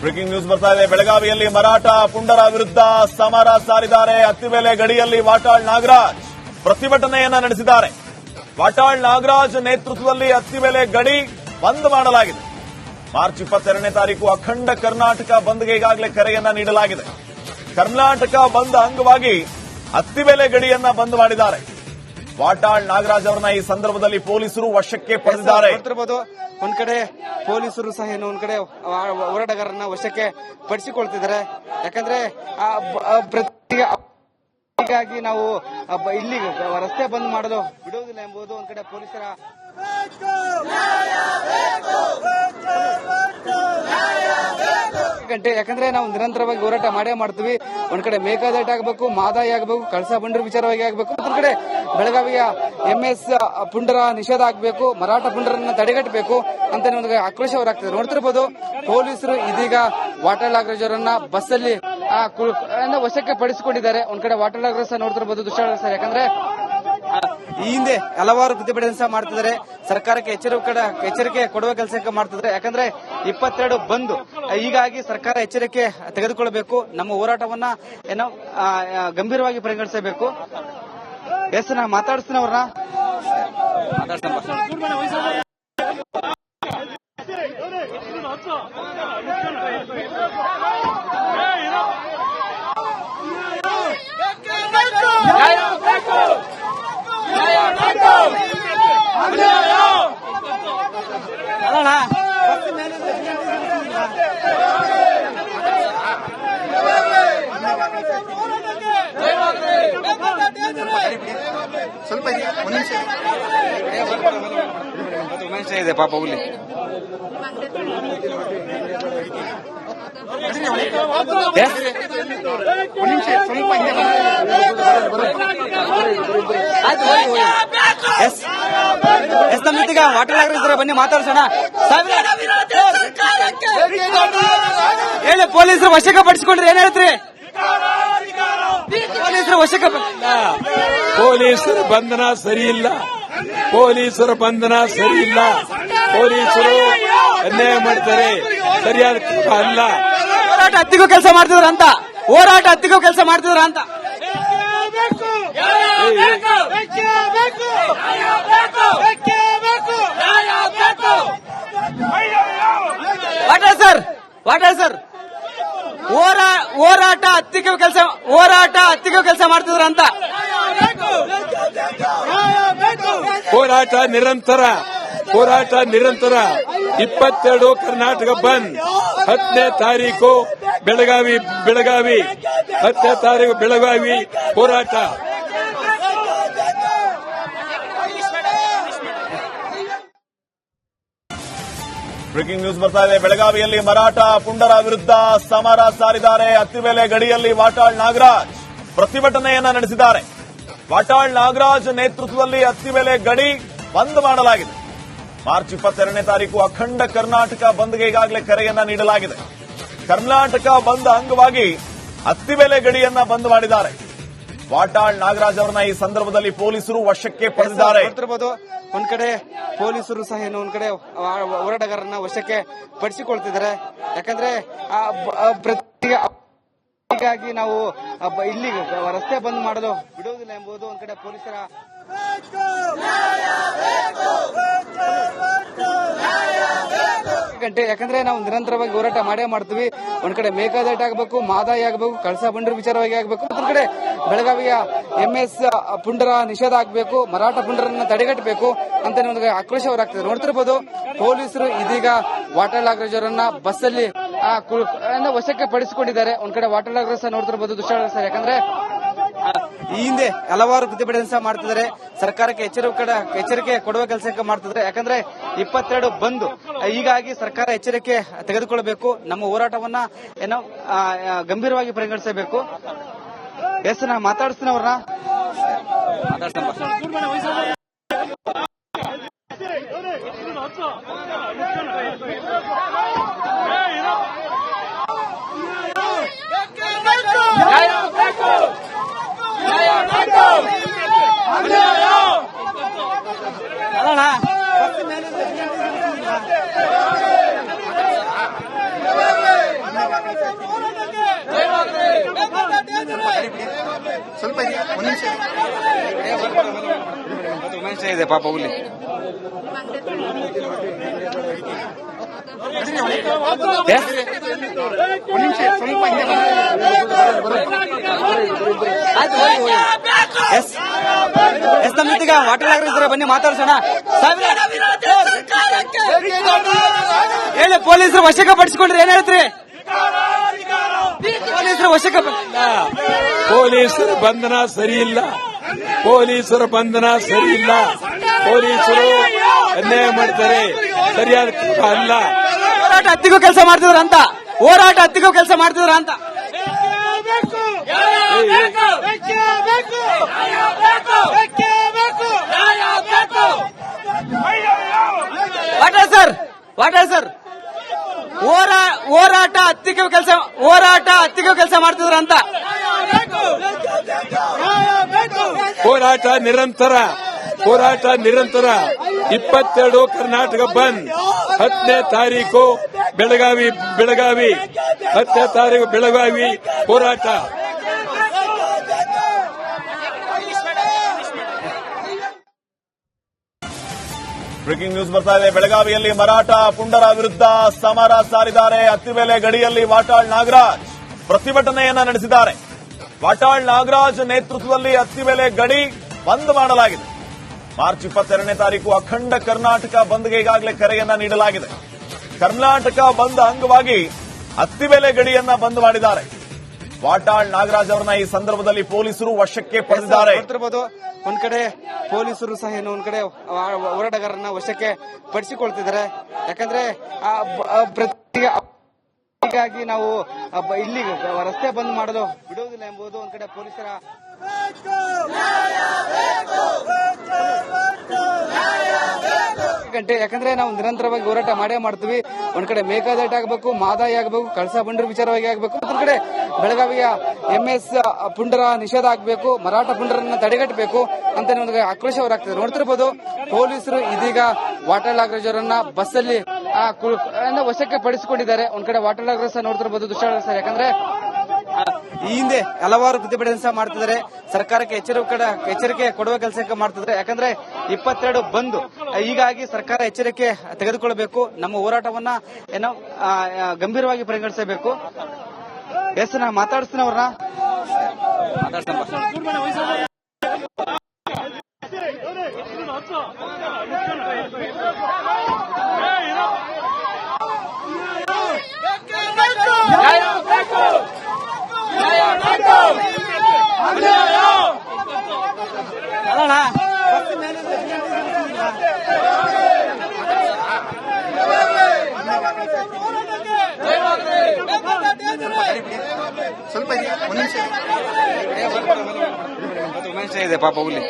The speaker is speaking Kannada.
ಬ್ರೇಕಿಂಗ್ ನ್ಯೂಸ್ ಬರ್ತಾ ಇದೆ. ಬೆಳಗಾವಿಯಲ್ಲಿ ಮರಾಠ ಪುಂಡರ ವಿರುದ್ಧ ಸಮರ ಸಾರಿದ್ದಾರೆ. ಅತ್ತಿಬೆಲೆ ಗಡಿಯಲ್ಲಿ ವಾಟಾಳ್ ನಾಗರಾಜ್ ಪ್ರತಿಭಟನೆಯನ್ನ ನಡೆಸಿದ್ದಾರೆ. ವಾಟಾಳ್ ನಾಗರಾಜ್ ನೇತೃತ್ವದಲ್ಲಿ ಅತ್ತಿಬೆಲೆ ಗಡಿ ಬಂದ್ ಮಾಡಲಾಗಿದೆ. ಮಾರ್ಚ್ 22ನೇ ತಾರೀಕು ಅಖಂಡ ಕರ್ನಾಟಕ ಬಂದ್ಗೆ ಈಗಾಗಲೇ ಕರೆಯನ್ನ ನೀಡಲಾಗಿದೆ. ಕರ್ನಾಟಕ ಬಂದ್ ಅಂಗವಾಗಿ ಅತ್ತಿಬೆಲೆ ಗಡಿಯನ್ನ ಬಂದ್ ಮಾಡಿದ್ದಾರೆ. ವಾಟಾಳ್ ನಾಗರಾಜ್ ಅವರನ್ನ ಈ ಸಂದರ್ಭದಲ್ಲಿ ಪೊಲೀಸರು ವಶಕ್ಕೆ ಪಡೆದಿದ್ದಾರೆ. ಒಂದ್ ಕಡೆ ಪೊಲೀಸರು ಸಹ ಒಂದ್ ಕಡೆ ಹೋರಾಟಗಾರರನ್ನ ವಶಕ್ಕೆ ಪಡಿಸಿಕೊಳ್ತಿದ್ದಾರೆ. ಯಾಕಂದ್ರೆ ಹೀಗಾಗಿ ನಾವು ಇಲ್ಲಿ ರಸ್ತೆ ಬಂದ್ ಮಾಡಲು ಬಿಡುವುದಿಲ್ಲ ಎಂಬುದು ಒಂದ್ ಕಡೆ ಪೊಲೀಸರ ಗಂಟೆ. ಯಾಕಂದ್ರೆ ನಾವು ನಿರಂತರವಾಗಿ ಹೋರಾಟ ಮಾಡೇ ಮಾಡ್ತೀವಿ. ಒಂದ್ ಕಡೆ ಮೇಕಾದಾಟ ಆಗಬೇಕು, ಮಾದಾಯಿ ಆಗಬೇಕು, ಕಳಸಾ ಬಂಡೂರು ವಿಚಾರವಾಗಿ ಆಗಬೇಕು. ಮತ್ತೊಂದ್ ಕಡೆ ಬೆಳಗಾವಿಯ MS ಪುಂಡರ ನಿಷೇಧ ಆಗಬೇಕು, ಮರಾಠ ಪುಂಡರನ್ನ ತಡೆಗಟ್ಟಬೇಕು ಅಂತ ಒಂದು ಆಕ್ರೋಶ ಹೊರಾಗ್ತಿದ್ದಾರೆ. ನೋಡ್ತಿರ್ಬೋದು ಪೊಲೀಸರು ಇದೀಗ ವಾಟಾಳ್ ನಾಗರಾಜ್ ಅವರನ್ನ ಬಸ್ಸಲ್ಲಿ ವಶಕ್ಕೆ ಪಡಿಸಿಕೊಂಡಿದ್ದಾರೆ. ಒಂದ್ ಕಡೆ ವಾಟಾಳ್ ನಾಗರಾಜ್ ಸಹ ನೋಡ್ತಿರ್ಬೋದು ದೃಶ್ಯ. ಯಾಕಂದ್ರೆ ಈ ಹಿಂದೆ ಹಲವಾರು ಪ್ರತಿಭಟನೆ ಸಹ ಮಾಡ್ತಿದ್ದಾರೆ. ಸರ್ಕಾರಕ್ಕೆ ಎಚ್ಚರಿಕೆ ಕೊಡುವ ಕೆಲಸ ಮಾಡ್ತಿದ್ದಾರೆ. ಯಾಕಂದ್ರೆ 22 ಬಂದು ಹೀಗಾಗಿ ಸರ್ಕಾರ ಎಚ್ಚರಿಕೆ ತೆಗೆದುಕೊಳ್ಳಬೇಕು. ನಮ್ಮ ಹೋರಾಟವನ್ನ ಏನೋ ಗಂಭೀರವಾಗಿ ಪರಿಗಣಿಸಬೇಕು. ನಾ ಮಾತಾಡಿಸ್ತೀನಿ ಅವ್ರನ್ನ. ಸ್ವಲ್ಪ ನಿಮಿಷ ಇದೆ ಪಾಪ ಹುಲಿ. ನಮ್ಮೀಗ ವಾಟಾಳ್ ನಾಗರಾಜ್ ಬನ್ನಿ ಮಾತಾಡ್ಸೋಣ. ಹೇಳಿ, ಪೊಲೀಸರು ವಶಕ್ಕೆ ಪಡಿಸಿಕೊಂಡ್ರೆ ಏನ್ ಹೇಳ್ತೀರಿ? ಪೊಲೀಸರು ವಶಕ್ಕೆ ಪೊಲೀಸರ ಬಂಧನ ಸರಿಯಿಲ್ಲ. ಪೊಲೀಸರ ಬಂಧನ ಸರಿಯಿಲ್ಲ. ಪೊಲೀಸರು ಅನ್ಯಾಯ ಮಾಡ್ತಾರೆ, ಸರಿಯಾದ ಅಲ್ಲ. ಹೋರಾಟ ಹತ್ತಿಗೂ ಕೆಲಸ ಮಾಡ್ತಿದ್ರ ಅಂತ, ಹೋರಾಟ ಹತ್ತಿಗೂ ಕೆಲಸ ಮಾಡ್ತಿದ್ರ ಅಂತ. ವಾಟಾಳ್ ಸರ್ ಹೋರಾಟ ಹತ್ತಿಗೂ ಕೆಲಸ ಮಾಡ್ತಿದ್ರ ಅಂತ. ಹೋರಾಟ ನಿರಂತರ 22 ಕರ್ನಾಟಕ ಬಂದ್. 10ನೇ ತಾರೀಕು ಬೆಳಗಾವಿ 10ನೇ ತಾರೀಕು ಬೆಳಗಾವಿ ಹೋರಾಟ. ಬ್ರೇಕಿಂಗ್ ನ್ಯೂಸ್ ಬರ್ತಾ ಇದೆ. ಬೆಳಗಾವಿಯಲ್ಲಿ ಮರಾಠ ಪುಂಡರ ವಿರುದ್ಧ ಸಮರ ಸಾರಿದ್ದಾರೆ. ಅತ್ತಿಬೆಲೆ ಗಡಿಯಲ್ಲಿ ವಾಟಾಳ್ ನಾಗರಾಜ್ ಪ್ರತಿಭಟನೆಯನ್ನ ನಡೆಸಿದ್ದಾರೆ. ವಾಟಾಳ್ ನಾಗರಾಜ್ ನೇತೃತ್ವದಲ್ಲಿ ಅತ್ತಿಬೆಲೆ ಗಡಿ ಬಂದ್ ಮಾಡಲಾಗಿದೆ. ಮಾರ್ಚ್ 22ನೇ ತಾರೀಕು ಅಖಂಡ ಕರ್ನಾಟಕ ಬಂದ್ಗೆ ಈಗಾಗಲೇ ಕರೆಯನ್ನ ನೀಡಲಾಗಿದೆ. ಕರ್ನಾಟಕ ಬಂದ್ ಅಂಗವಾಗಿ ಅತ್ತಿಬೆಲೆ ಗಡಿಯನ್ನ ಬಂದ್ ಮಾಡಿದ್ದಾರೆ. ವಾಟಾಳ್ ನಾಗರಾಜ್ ಅವರನ್ನ ಈ ಸಂದರ್ಭದಲ್ಲಿ ಪೊಲೀಸರು ವಶಕ್ಕೆ ಪಡೆದಿದ್ದಾರೆ. ಒಂದ್ ಕಡೆ ಪೊಲೀಸರು ಸಹ ಒಂದ್ ಕಡೆ ಹೋರಾಟಗಾರರನ್ನ ವಶಕ್ಕೆ ಪಡಿಸಿಕೊಳ್ತಿದ್ದಾರೆ. ಯಾಕಂದ್ರೆ ಹೀಗಾಗಿ ನಾವು ಇಲ್ಲಿ ರಸ್ತೆ ಬಂದ್ ಮಾಡಲು ಬಿಡುವುದಿಲ್ಲ ಎಂಬುದು ಒಂದ್ ಕಡೆ ಪೊಲೀಸರ ಗಂಟೆ. ಯಾಕಂದ್ರೆ ನಾವು ನಿರಂತರವಾಗಿ ಹೋರಾಟ ಮಾಡೇ ಮಾಡ್ತೀವಿ. ಒಂದ್ ಕಡೆ ಮೇಕಾದಾಟ ಆಗಬೇಕು, ಮಾದಾಯಿ ಆಗಬೇಕು, ಕಳಸಾ ಬಂಡೂರು ವಿಚಾರವಾಗಿ ಆಗಬೇಕು. ಮತ್ತೊಂದ್ ಕಡೆ ಬೆಳಗಾವಿಯ MS ಪುಂಡರ ನಿಷೇಧ ಆಗಬೇಕು, ಮರಾಠ ಪುಂಡರನ್ನ ತಡೆಗಟ್ಟಬೇಕು ಅಂತ ಒಂದು ಆಕ್ರೋಶ ಹೊರಾಗ್ತಿದ್ದಾರೆ. ನೋಡ್ತಿರ್ಬೋದು ಪೊಲೀಸರು ಇದೀಗ ವಾಟಾಳ್ ನಾಗರಾಜ್ ಅವರನ್ನ ಬಸ್ಸಲ್ಲಿ ವಶಕ್ಕೆ ಪಡಿಸಿಕೊಂಡಿದ್ದಾರೆ. ಒಂದ್ ಕಡೆ ವಾಟಾಳ್ ನಾಗರಾಜ್ ಸಹ ನೋಡ್ತಿರ್ಬೋದು ದೃಶ್ಯ. ಯಾಕಂದ್ರೆ ಈ ಹಿಂದೆ ಹಲವಾರು ಪ್ರತಿಭಟನೆ ಸಹ ಮಾಡ್ತಿದ್ದಾರೆ. ಸರ್ಕಾರಕ್ಕೆ ಎಚ್ಚರಿಕೆ ಕೊಡುವ ಕೆಲಸ ಮಾಡ್ತಿದ್ದಾರೆ. ಯಾಕಂದ್ರೆ 22 ಬಂದು ಹೀಗಾಗಿ ಸರ್ಕಾರ ಎಚ್ಚರಿಕೆ ತೆಗೆದುಕೊಳ್ಳಬೇಕು. ನಮ್ಮ ಹೋರಾಟವನ್ನ ಏನೋ ಗಂಭೀರವಾಗಿ ಪರಿಗಣಿಸಬೇಕು. ನಾ ಮಾತಾಡಿಸ್ತೀನಿ ಅವ್ರನ್ನ. ಅಲ್ಲಣ್ಣ ಸ್ವಲ್ಪ ಒಂದು ನಿಮಿಷ ಇದೆ ಪಾಪ ಹುಲಿ. ನಮ್ಮೀಗ ವಾಟರ್ ಆಗಿದ್ರೆ ಬನ್ನಿ ಮಾತಾಡ್ಸೋಣ. ಹೇಳಿ, ಪೊಲೀಸರು ವಶಕ್ಕೆ ಪಡಿಸಿಕೊಂಡ್ರೆ ಏನ್ ಹೇಳ್ತೀರಿ? ಪೊಲೀಸರು ವಶಕ್ಕೆ ಪೊಲೀಸರ ಬಂಧನ ಸರಿ ಇಲ್ಲ. ಪೊಲೀಸರ ಬಂಧನ ಸರಿ ಇಲ್ಲ. ಪೊಲೀಸರು ಅನ್ಯಾಯ ಮಾಡ್ತಾರೆ, ಸರಿಯಾದ ಅಲ್ಲ. ಹೋರಾಟ ಹತ್ತಿಗೂ ಕೆಲಸ ಮಾಡ್ತಿದ್ರ ಅಂತ, ಹೋರಾಟ ಹತ್ತಿಗೂ ಕೆಲಸ ಮಾಡ್ತಿದ್ರ ಅಂತ. ವಾಟರ್ ಸರ್ ಹೋರಾಟ ಹತ್ತಿಗೂ ಕೆಲಸ ಮಾಡ್ತಿದ್ರ ಅಂತ. ಹೋರಾಟ ನಿರಂತರ 22 ಕರ್ನಾಟಕ ಬಂದ್. 10ನೇ ತಾರೀಕು ಬೆಳಗಾವಿ 10ನೇ ತಾರೀಕು ಬೆಳಗಾವಿ ಹೋರಾಟ. ಬ್ರೇಕಿಂಗ್ ನ್ಯೂಸ್ ಬರ್ತಾ ಇದೆ. ಬೆಳಗಾವಿಯಲ್ಲಿ ಮರಾಠ ಪುಂಡರ ವಿರುದ್ಧ ಸಮರ ಸಾರಿದ್ದಾರೆ. ಅತ್ತಿಬೆಲೆ ಗಡಿಯಲ್ಲಿ ವಾಟಾಳ್ ನಾಗರಾಜ್ ಪ್ರತಿಭಟನೆಯನ್ನ ನಡೆಸಿದ್ದಾರೆ. ವಾಟಾಳ್ ನಾಗರಾಜ್ ನೇತೃತ್ವದಲ್ಲಿ ಅತ್ತಿಬೆಲೆ ಗಡಿ ಬಂದ್ ಮಾಡಲಾಗಿದೆ. ಮಾರ್ಚ್ 22ನೇ ತಾರೀಕು ಅಖಂಡ ಕರ್ನಾಟಕ ಬಂದ್ಗೆ ಈಗಾಗಲೇ ಕರೆಯನ್ನ ನೀಡಲಾಗಿದೆ. ಕರ್ನಾಟಕ ಬಂದ್ ಅಂಗವಾಗಿ ಅತ್ತಿಬೆಲೆ ಗಡಿಯನ್ನ ಬಂದ್ ಮಾಡಿದ್ದಾರೆ. ವಾಟಾಳ್ ನಾಗರಾಜ್ ಅವರನ್ನ ಈ ಸಂದರ್ಭದಲ್ಲಿ ಪೊಲೀಸರು ವಶಕ್ಕೆ ಪಡೆದಿದ್ದಾರೆ. ನೋಡ್ತಿರ್ಬೋದು, ಒಂದ್ ಕಡೆ ಪೊಲೀಸರು ಸಹ ಒಂದ್ ಕಡೆ ಹೋರಾಟಗಾರರನ್ನ ವಶಕ್ಕೆ ಪಡಿಸಿಕೊಳ್ತಿದ್ದಾರೆ. ಯಾಕಂದ್ರೆ ಹೀಗಾಗಿ ನಾವು ಇಲ್ಲಿ ರಸ್ತೆ ಬಂದ್ ಮಾಡಲು ಬಿಡುವುದಿಲ್ಲ ಎಂಬುದು ಒಂದ್ ಕಡೆ ಪೊಲೀಸರ ಗಂಟೆ. ಯಾಕಂದ್ರೆ ನಾವು ನಿರಂತರವಾಗಿ ಹೋರಾಟ ಮಾಡೇ ಮಾಡ್ತೀವಿ. ಒಂದ್ ಕಡೆ ಮೇಕಾದಾಟ ಆಗಬೇಕು, ಮಾದಾಯ ಆಗಬೇಕು, ಕಳಸಾ ಬಂಡೂರು ವಿಚಾರವಾಗಿ ಆಗಬೇಕು. ಒಂದ್ ಕಡೆ ಬೆಳಗಾವಿಯ MS ಪುಂಡರ ನಿಷೇಧ ಆಗಬೇಕು, ಮರಾಠ ಪುಂಡರನ್ನ ತಡೆಗಟ್ಟಬೇಕು ಅಂತ ಒಂದು ಆಕ್ರೋಶ ಹೊರಾಗ್ತದೆ. ನೋಡ್ತಿರ್ಬೋದು, ಪೊಲೀಸರು ಇದೀಗ ವಾಟಾಳ್ ನಾಗರಾಜ್ ಅವರನ್ನ ಬಸ್ಸಲ್ಲಿ ವಶಕ್ಕೆ ಪಡಿಸಿಕೊಂಡಿದ್ದಾರೆ. ಒಂದ್ ಕಡೆ ವಾಟಾಳ್ ನಾಗರಾಜ್ ನೋಡ್ತಿರ್ಬೋದು ದುಶ್ಯಾಳ ಸರ್. ಯಾಕಂದ್ರೆ ಈ ಹಿಂದೆ ಹಲವಾರು ಪ್ರತಿಭಟನೆ ಮಾಡ್ತಿದ್ದಾರೆ. ಸರ್ಕಾರಕ್ಕೆ ಎಚ್ಚರಿಕೆ ಕೊಡುವ ಕೆಲಸ ಮಾಡ್ತಿದ್ದಾರೆ. ಯಾಕಂದ್ರೆ 22 ಬಂದು, ಹೀಗಾಗಿ ಸರ್ಕಾರ ಎಚ್ಚರಿಕೆ ತೆಗೆದುಕೊಳ್ಳಬೇಕು. ನಮ್ಮ ಹೋರಾಟವನ್ನ ಏನೋ ಗಂಭೀರವಾಗಿ ಪರಿಗಣಿಸಬೇಕು. ನಾ ಮಾತಾಡಿಸ್ತೀನಿ ಅವ್ರನ್ನ. ಸ್ವಲ್ಪ ಒಂದು ನಿಮಿಷ ಇದೆ ಪಾಪ ಹುಲಿ.